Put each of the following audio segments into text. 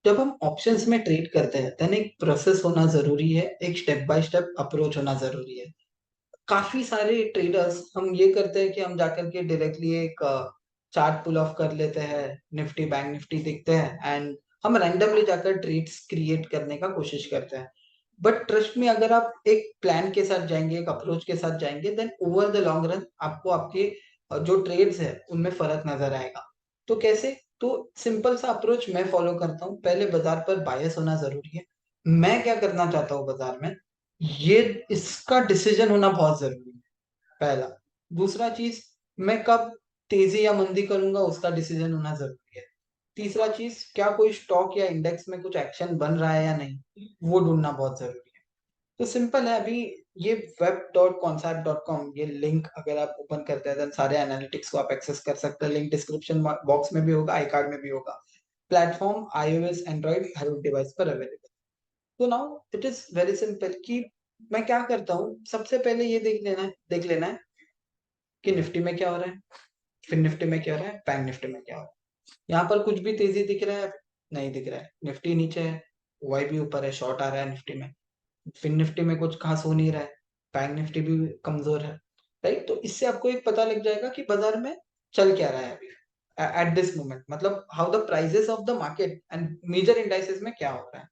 जब हम ऑप्शंस में ट्रेड करते हैं देन एक प्रोसेस होना जरूरी है, एक स्टेप बाय स्टेप अप्रोच होना जरूरी है। काफी सारे ट्रेडर्स हम ये करते हैं कि हम जाकर के डायरेक्टली एक चार्ट पुल ऑफ कर लेते हैं, निफ्टी बैंक निफ्टी देखते हैं एंड हम रैंडमली जाकर ट्रेड्स क्रिएट करने का कोशिश करते हैं। बट ट्रस्ट में अगर आप एक प्लान के साथ जाएंगे, एक अप्रोच के साथ जाएंगे, then over the long run आपको आपके जो ट्रेड्स है उनमें फर्क नजर आएगा। तो कैसे? तो सिंपल सा अप्रोच मैं फॉलो करता हूँ। पहले बाजार पर बायस होना जरूरी है। मैं क्या करना चाहता हूँ बाजार में, ये इसका डिसीजन होना बहुत जरूरी है, पहला। दूसरा चीज, मैं कब तेजी या मंदी करूंगा उसका डिसीजन होना जरूरी है। तीसरा चीज, क्या कोई स्टॉक या इंडेक्स में कुछ एक्शन बन रहा है या नहीं, वो ढूंढना बहुत जरूरी है। तो सिंपल है अभी। ये web.concept.com, ये लिंक अगर आप ओपन करते हैं देन सारे एनालिटिक्स को आप एक्सेस कर सकते हैं। लिंक डिस्क्रिप्शन बॉक्स में भी होगा, आई कार्ड में भी होगा। प्लेटफॉर्म iOS एंड्रॉइड हर डिवाइस पर अवेलेबल। तो now it is very simple कि मैं क्या करता हूँ, सबसे पहले ये देख लेना है कि निफ्टी में क्या हो रहा है, फिर निफ्टी में क्या हो रहा है, बैंक निफ्टी में क्या हो रहा है। यहाँ पर कुछ भी तेजी दिख रहा है? नहीं दिख रहा है। निफ्टी नीचे है, वाई भी ऊपर है, शॉर्ट आ रहा है निफ्टी में। फिर निफ्टी में कुछ खास हो नहीं रहा है, बैंक निफ्टी भी कमजोर है। राइट? तो इससे आपको एक पता लग जाएगा कि बाजार में चल क्या रहा है अभी एट दिस मोमेंट, मतलब how the prices of the market and major indices में क्या हो रहा है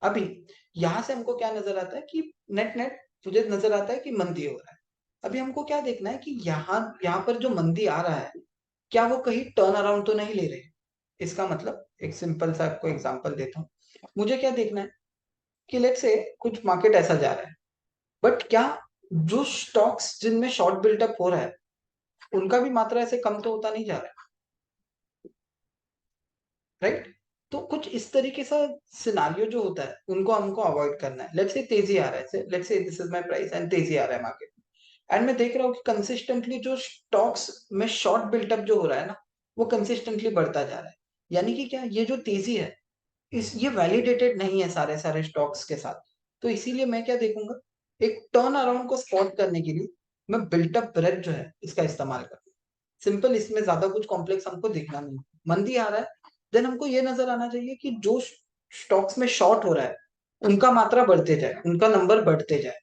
अभी। यहां से हमको क्या नजर आता है कि नेट नेट मुझे नजर आता है कि मंदी हो रहा है। अभी हमको क्या देखना है कि यहाँ यहाँ पर जो मंदी आ रहा है, क्या वो कहीं टर्न अराउंड तो नहीं ले रहे। इसका मतलब एक सिंपल सा आपको एग्जांपल देता हूँ। मुझे क्या देखना है कि लेट से कुछ मार्केट ऐसा जा रहा है, बट क्या जो स्टॉक्स जिनमें शॉर्ट बिल्टअप हो रहा है उनका भी मात्रा ऐसे कम तो होता नहीं जा रहा है। राइट? तो कुछ इस तरीके से सिनारियो जो होता है उनको हमको अवॉइड करना है। लेट्स से तेजी आ रहा है, let's say this is my price and तेजी आ रहा है मार्केट में, एंड मैं देख रहा हूँ कि कंसिस्टेंटली जो स्टॉक्स में शॉर्ट बिल्टअप जो हो रहा है ना, वो कंसिस्टेंटली बढ़ता जा रहा है। यानी कि क्या ये जो तेजी है, इस ये वैलिडेटेड नहीं है सारे सारे स्टॉक्स के साथ। तो इसीलिए मैं क्या देखूंगा, एक टर्न अराउंड को स्पॉट करने के लिए मैं बिल्टअप ब्रेथ जो है इसका इस्तेमाल करूँ। सिंपल, इसमें ज्यादा कुछ कॉम्प्लेक्स हमको देखना नहीं। मंदी आ रहा है, देन हमको ये नजर आना चाहिए कि जो स्टॉक्स में शॉर्ट हो रहा है उनका मात्रा बढ़ते जाए, उनका नंबर बढ़ते जाए।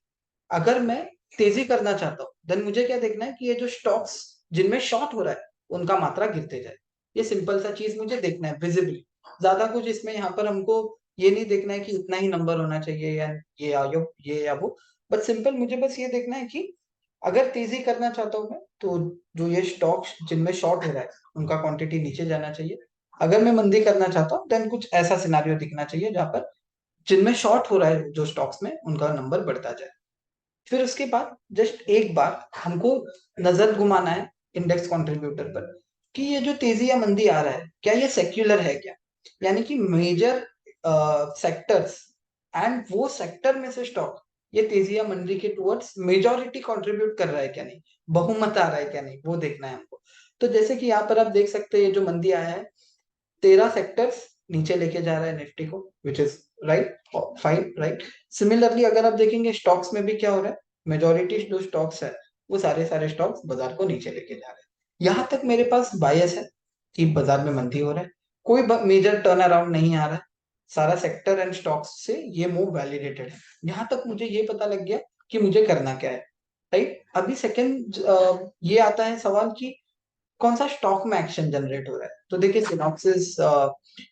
अगर मैं तेजी करना चाहता हूँ देन मुझे क्या देखना है कि ये जो स्टॉक्स जिनमें शॉर्ट हो रहा है उनका मात्रा गिरते जाए। ये सिंपल सा चीज मुझे देखना है विजिबली। ज्यादा कुछ इसमें यहाँ पर हमको ये नहीं देखना है कि इतना ही नंबर होना चाहिए या ये या वो। बट सिंपल मुझे बस ये देखना है कि अगर तेजी करना चाहता हूँ मैं, तो जो ये स्टॉक्स जिनमें शॉर्ट हो रहा है उनका क्वांटिटी नीचे जाना चाहिए। अगर मैं मंदी करना चाहता हूँ देन कुछ ऐसा सिनारियो दिखना चाहिए जहां पर जिनमें शॉर्ट हो रहा है जो स्टॉक्स में उनका नंबर बढ़ता जाए। फिर उसके बाद जस्ट एक बार हमको नजर घुमाना है इंडेक्स कंट्रीब्यूटर पर कि ये जो तेजी या मंदी आ रहा है क्या ये सेक्युलर है क्या, यानी कि मेजर सेक्टर्स एंड वो सेक्टर में से स्टॉक ये तेजी या मंदी के टुवर्ड्स मेजॉरिटी कंट्रीब्यूट कर रहा है क्या नहीं, बहुमत आ रहा है क्या नहीं, वो देखना है हमको। तो जैसे कि यहाँ पर आप देख सकते हैं ये जो मंदी आया है 13 सेक्टर्स नीचे लेके जा रहा है निफ्टी को, which is right, fine, right. Similarly अगर आप देखेंगे स्टॉक्स में भी क्या हो रहा है, मेजोरिटी जो स्टॉक्स है वो सारे सारे स्टॉक्स बाजार को नीचे लेके जा रहे हैं। यहाँ तक मेरे पास बायस है कि बाजार में मंदी हो रहा है, कोई मेजर टर्न अराउंड नहीं आ रहा है, सारा सेक्टर एंड स्टॉक्स से ये मूव वैलिडेटेड है। यहाँ तक मुझे ये पता लग गया कि मुझे करना क्या है। राइट? अभी सेकंड ये आता है सवाल कि कौन सा स्टॉक में एक्शन जनरेट हो रहा है। तो देखिए सिनॉप्सिस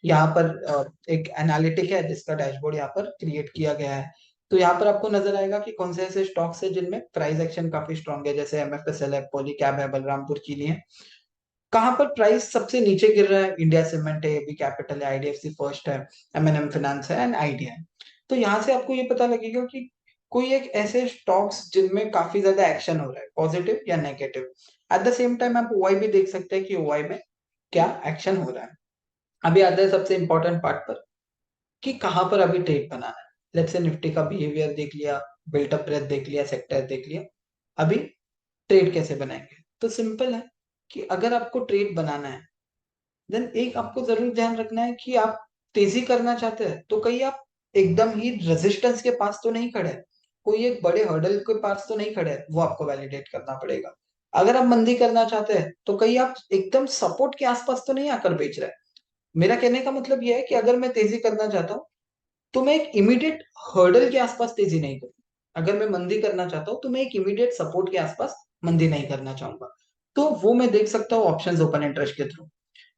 यहाँ पर एक एनालिटिक है जिसका डैशबोर्ड यहाँ पर क्रिएट किया गया है। तो यहाँ पर आपको नजर आएगा कि कौन से ऐसे स्टॉक्स है जिनमें प्राइस एक्शन काफी स्ट्रांग है, जैसे एमएफएसएल है, पॉलीकैब है, बलरामपुर चीनी है। कहाँ पर प्राइस सबसे नीचे गिर रहा है, इंडिया सीमेंट है, एबी कैपिटल है, आईडीएफसी फर्स्ट है, एमएनएम फाइनेंस है एंड आइडिया है। तो यहाँ से आपको ये पता लगेगा कि कोई एक ऐसे स्टॉक्स जिनमें काफी ज्यादा एक्शन हो रहा है, पॉजिटिव या negative. At the same time आप ओआई भी देख सकते हैं कि ओआई में क्या एक्शन हो रहा है। अभी आता है सबसे इंपॉर्टेंट पार्ट पर कि कहाँ पर अभी ट्रेड बनाना है। लेट्स से निफ्टी का बिहेवियर देख लिया, बिल्टअप ब्रेथ देख लिया, सेक्टर देख लिया, अभी ट्रेड कैसे बनाएंगे। तो सिंपल है कि अगर आपको ट्रेड बनाना है देन एक आपको जरूर ध्यान रखना है कि आप तेजी करना चाहते हैं तो कहीं आप एकदम ही रेजिस्टेंस के पास तो नहीं खड़े हैं, कोई एक बड़े हर्डल के पास तो नहीं खड़े हैं, वो आपको वैलिडेट करना पड़ेगा। अगर आप मंदी करना चाहते हैं तो कहीं आप एकदम सपोर्ट के आसपास तो नहीं आकर बेच रहे हैं, मेरा कहने का मतलब यह है कि अगर मैं तेजी करना चाहता हूँ तो मैं एक इमीडिएट हर्डल के आसपास तेजी नहीं करूँ। अगर मैं मंदी करना चाहता हूँ तो मैं एक इमीडिएट सपोर्ट के आसपास मंदी नहीं करना चाहूंगा। तो वो मैं देख सकता हूँ ऑप्शंस ओपन इंटरेस्ट के थ्रू।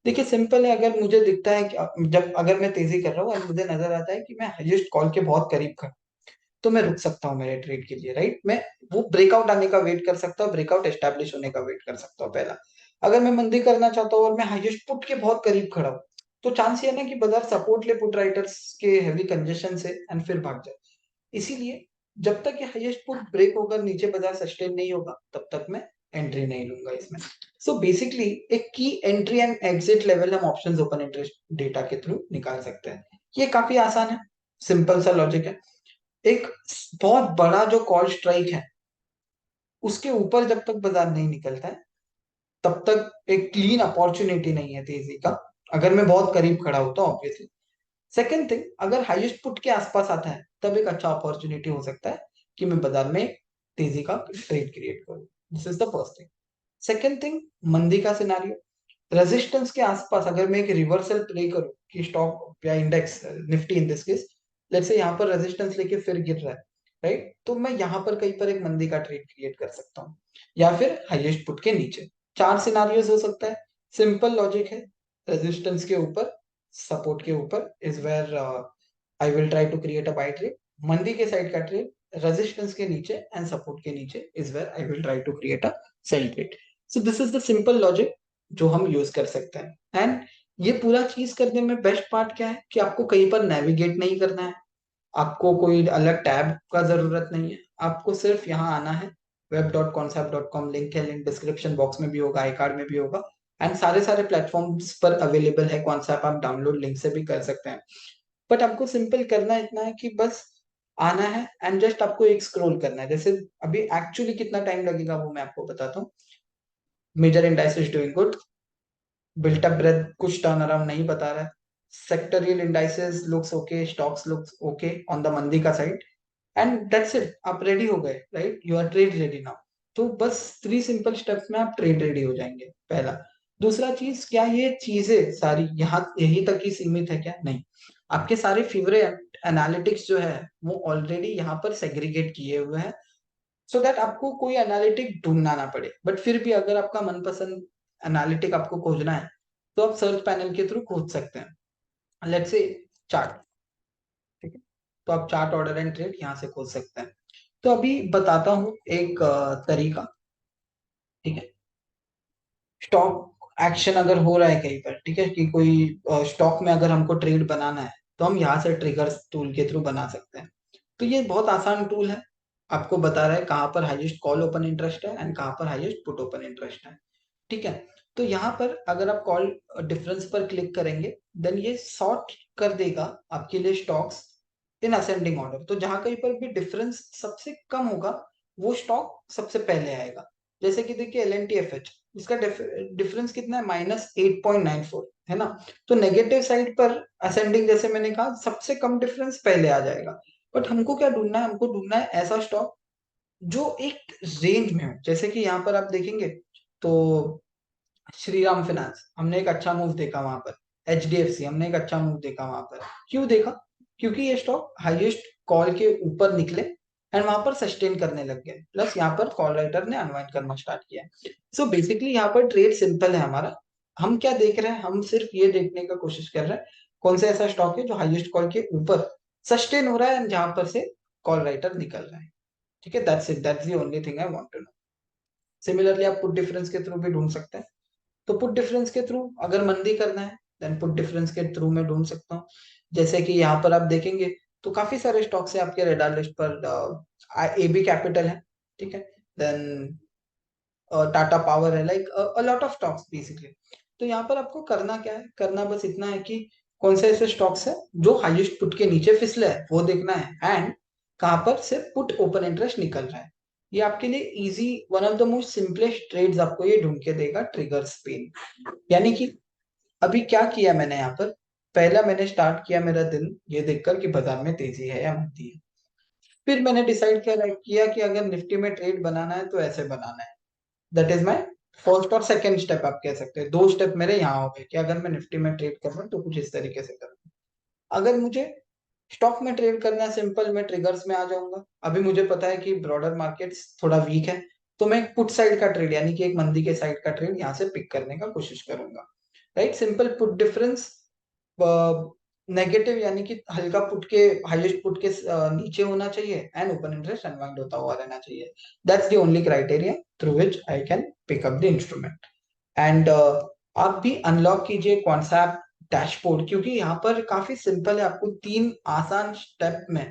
देखिए सिंपल है, अगर मुझे दिखता है कि जब अगर मैं तेजी कर रहा हूँ और मुझे नजर आता है कि मैं हाईएस्ट कॉल के बहुत करीब खड़ा, तो मैं रुक सकता हूँ मेरे ट्रेड के लिए, राइट। मैं वो ब्रेकआउट आने का वेट कर सकता हूँ, ब्रेकआउट एस्टैब्लिश होने का वेट कर सकता हूँ पहला। अगर मैं मंदी करना चाहता हूँ और मैं हाईएस्ट पुट के बहुत करीब खड़ा हूँ, तो चांस ये है ना कि बाजार सपोर्ट ले पुट राइटर्स के हेवी कंजेशन से एंड फिर भाग जाए। इसीलिए जब तक ये हाईएस्ट पुट ब्रेक होकर नीचे बाजार सस्टेन नहीं होगा तब तक मैं एंट्री नहीं लूंगा इसमें। सो बेसिकली एक की एंट्री एंड एग्जिट लेवल हम ऑप्शंस ओपन इंटरेस्ट डेटा के थ्रू निकाल सकते हैं। ये काफी आसान है, सिंपल सा लॉजिक है। एक बहुत बड़ा जो कॉल स्ट्राइक है उसके ऊपर जब तक बाजार नहीं निकलता है तब तक एक क्लीन अपॉर्चुनिटी नहीं है तेजी का, अगर मैं बहुत करीब खड़ा हूं तो ऑब्वियसली। सेकंड थिंग, अगर हाईएस्ट पुट के आसपास आता है तब एक अच्छा अपॉर्चुनिटी हो सकता है कि मैं बाजार में तेजी का ट्रेड क्रिएट करूं। This is the first thing. Second thing, मंदी का सिनारियो। रेजिस्टेंस के आसपास अगर मैं एक रिवर्सल प्ले करूं कि स्टॉक या index Nifty in this case, let's say यहाँ पर रेजिस्टेंस लेके फिर गिर रहा है, राइट, तो मैं यहाँ पर कहीं पर एक मंदी का ट्रेड क्रिएट कर सकता हूँ, या फिर हाईएस्ट पुट के नीचे। चार सिनारियोस हो सकता है। सिंपल लॉजिक है, रेजिस्टेंस के ऊपर, सपोर्ट के ऊपर is where I will try to create a buy trade. मंदी के साइड का ट्रेड रेजिस्टेंस के नीचे एंड सपोर्ट के नीचे is where I will try to create a sell trade. So this is the simple logic जो हम use कर सकते हैं। एंड ये पूरा चीज करने में बेस्ट पार्ट क्या है कि आपको कहीं पर नेविगेट नहीं करना है, आपको कोई अलग टैब का जरूरत नहीं है, आपको सिर्फ यहाँ आना है। web.concept.com लिंक है, लिंक डिस्क्रिप्शन बॉक्स में भी होगा, आई कार्ड में भी होगा। एंड सारे सारे प्लेटफॉर्म्स पर अवेलेबल है कॉन्सेप्ट, आप डाउनलोड लिंक से भी कर सकते हैं। बट आपको सिंपल करना इतना है कि बस आना है एंड जस्ट आपको एक स्क्रॉल करना है। जैसे अभी एक्चुअली कितना टाइम लगेगा वो मैं आपको बताता हूँ। Major indices doing good, built up breadth कुछ टर्न अराउंड नहीं बता रहा है, sectorial indices looks okay, stocks looks okay on the मंदी का साइड, एंड दैट्स इट, आप रेडी हो गए, right, you are trade ready now. तो बस 3 सिंपल स्टेप्स में आप ट्रेड रेडी हो जाएंगे, पहला। दूसरा चीज, क्या ये चीजें सारी यहाँ यही तक ही सीमित है क्या? नहीं, आपके सारे फेवरेट एनालिटिक्स जो है वो ऑलरेडी यहाँ पर सेग्रीगेट किए हुए हैं, सो दैट आपको कोई एनालिटिक ढूंढना ना पड़े। बट फिर भी अगर आपका मनपसंद एनालिटिक आपको खोजना है तो आप सर्च पैनल के थ्रू खोज सकते हैं। लेट्स से चार्ट, ठीक है, तो आप चार्ट ऑर्डर एंड ट्रेड यहाँ से खोज सकते हैं। तो अभी बताता हूँ एक तरीका, ठीक है। स्टॉक एक्शन अगर हो रहा है कहीं पर, ठीक है, कि कोई स्टॉक में अगर हमको ट्रेड बनाना है तो हम यहाँ से ट्रिगर्स टूल के थ्रू बना सकते हैं। तो ये बहुत आसान टूल है, आपको बता रहा है कहाँ पर हाईएस्ट कॉल ओपन इंटरेस्ट है एंड कहाँ पर हाईएस्ट पुट ओपन इंटरेस्ट है, ठीक है। तो यहाँ पर अगर आप कॉल डिफरेंस पर क्लिक करेंगे देन ये सॉर्ट कर देगा आपके लिए स्टॉक्स इन असेंडिंग ऑर्डर। तो जहां कहीं पर भी डिफरेंस सबसे कम होगा वो स्टॉक सबसे पहले आएगा। जैसे कि देखिए LNTFH, इसका डिफरेंस कितना है? -8.94 है ना। तो नेगेटिव साइड पर असेंडिंग, जैसे मैंने कहा, सबसे कम डिफरेंस पहले आ जाएगा। बट हमको क्या ढूंढना है? हमको ढूंढना है ऐसा स्टॉक जो एक रेंज में हो। जैसे कि यहाँ पर आप देखेंगे तो श्रीराम फाइनेंस हमने एक अच्छा मूव देखा वहां पर, HDFC हमने एक अच्छा मूव देखा वहां पर। क्यों देखा? क्योंकि ये स्टॉक हाईएस्ट कॉल के ऊपर निकले एंड वहां पर सस्टेन करने लग गए, प्लस यहाँ पर कॉल राइटर ने अनवाइंड करना स्टार्ट किया। सो बेसिकली यहाँ पर ट्रेड सिंपल है हमारा। हम क्या देख रहे हैं? हम सिर्फ ये देखने का कोशिश कर रहे हैं कौन सा ऐसा स्टॉक है जो हाईएस्ट कॉल के ऊपर सस्टेन हो रहा है एंड जहां पर से कॉल राइटर निकल रहा है, ठीक है। That's it, that's the only thing I want to know. Similarly आप पुट डिफरेंस के थ्रू भी ढूंढ सकते हैं। तो पुट डिफरेंस के थ्रू अगर मंदी करना है देन पुट डिफरेंस के थ्रू मैं ढूंढ सकता हूँ। जैसे कि यहाँ पर आप देखेंगे तो काफी सारे स्टॉक्स है आपके रेडार लिस्ट पर। AB कैपिटल है, ठीक है, देन टाटा पावर है, like a lot of stocks basically. तो यहाँ पर आपको करना क्या है? करना बस इतना है कि कौन से ऐसे स्टॉक्स है जो हाईएस्ट पुट के नीचे फिसले है वो देखना है, एंड कहाँ पर से पुट ओपन इंटरेस्ट निकल रहा है। ये आपके लिए easy, one of the most simplest trades आपको ये ढूंढ के देगा, ट्रिगर स्पेन। यानी कि अभी क्या किया मैंने यहाँ पर? पहला मैंने स्टार्ट किया मेरा दिन ये देखकर कि बाजार में तेजी है या मंदी है। फिर मैंने डिसाइड किया कि अगर निफ्टी में ट्रेड बनाना है तो ऐसे बनाना है। दैट इज माई फर्स्ट और सेकंड स्टेप आप कह सकते हैं, 2 स्टेप मेरे यहाँ हो गए कि अगर मैं निफ्टी में ट्रेड कर रहा हूँ तो कुछ इस तरीके से करूँ। अगर मुझे स्टॉक में ट्रेड करना है, सिंपल, मैं ट्रिगर्स में आ जाऊंगा। अभी मुझे पता है कि ब्रॉडर मार्केट्स थोड़ा वीक है, तो मैं पुट साइड का ट्रेड यानी कि एक मंदी के साइड का ट्रेड यहाँ से पिक करने का कोशिश करूंगा। Right, simple put difference negative यानी कि हल्का पुट के, हाईएस्ट पुट के नीचे होना चाहिए, एंड ओपन इंटरेस्ट अनवाइंड होता हुआ रहना चाहिए। That's the only criteria through which I can pick up the instrument. And आप भी अनलॉक कीजिए कॉन्सेप्ट डैशबोर्ड, क्योंकि यहाँ पर काफी सिंपल है, आपको 3 आसान स्टेप में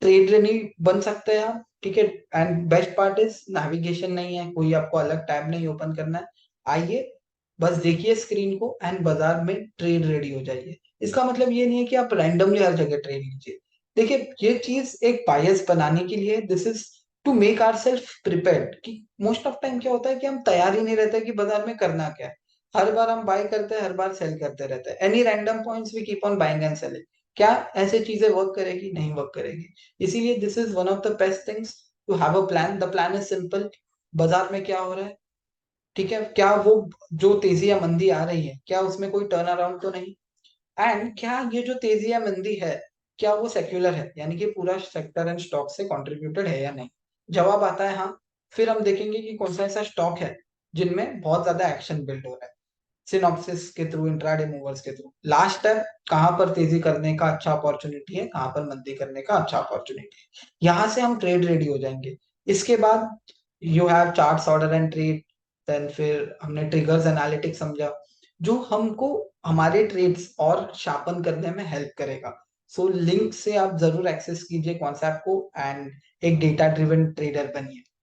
ट्रेड रेडी बन सकते हैं आप, ठीक है। And best part is navigation नहीं है, कोई आपको अलग टैब नहीं ओपन करना है। आइए, बस देखिए स्क्रीन को एंड बाजार में ट्रेड रेडी हो जाइए। इसका मतलब ये नहीं है कि आप रैंडमली हर जगह ट्रेड लीजिए। देखिए, ये चीज एक बायस बनाने के लिए, this is to make our self prepared, कि मोस्ट ऑफ टाइम क्या होता है कि हम तैयार ही नहीं रहते कि बाजार में करना क्या है। हर बार हम बाय करते हैं, हर बार सेल करते रहते हैं, any random points we keep on buying and selling. क्या ऐसे चीजें वर्क करेगी? नहीं वर्क करेगी। इसीलिए this is one of the best things to have a plan. The plan is simple, बाजार में क्या हो रहा है, ठीक है, क्या वो जो तेजी या मंदी आ रही है, क्या उसमें कोई टर्न अराउंड तो नहीं, एंड क्या ये जो तेजी या मंदी है, क्या वो सेक्युलर है, यानी कि पूरा सेक्टर एंड स्टॉक से कंट्रीब्यूटेड है या नहीं। जवाब आता है हाँ, फिर हम देखेंगे कि कौन सा ऐसा स्टॉक है जिनमें बहुत ज्यादा एक्शन बिल्ड हो रहा है, सिनॉप्सिस के थ्रू, इंट्राडे मूवर्स के थ्रू। लास्ट है, कहाँ पर तेजी करने का अच्छा अपॉर्चुनिटी है, कहाँ पर मंदी करने का अच्छा अपॉर्चुनिटी है, यहाँ से हम ट्रेड रेडी हो जाएंगे। इसके बाद you have charts, order and trade, then फिर हमने ट्रिगर्स एनालिटिक्स समझा, जो हमको हमारे ट्रेड्स और शार्पन करने में हेल्प करेगा। सो लिंक से आप जरूर एक्सेस कीजिए कॉन्सेप्ट को, एंड एक डेटा ड्रिवन ट्रेडर बनिए।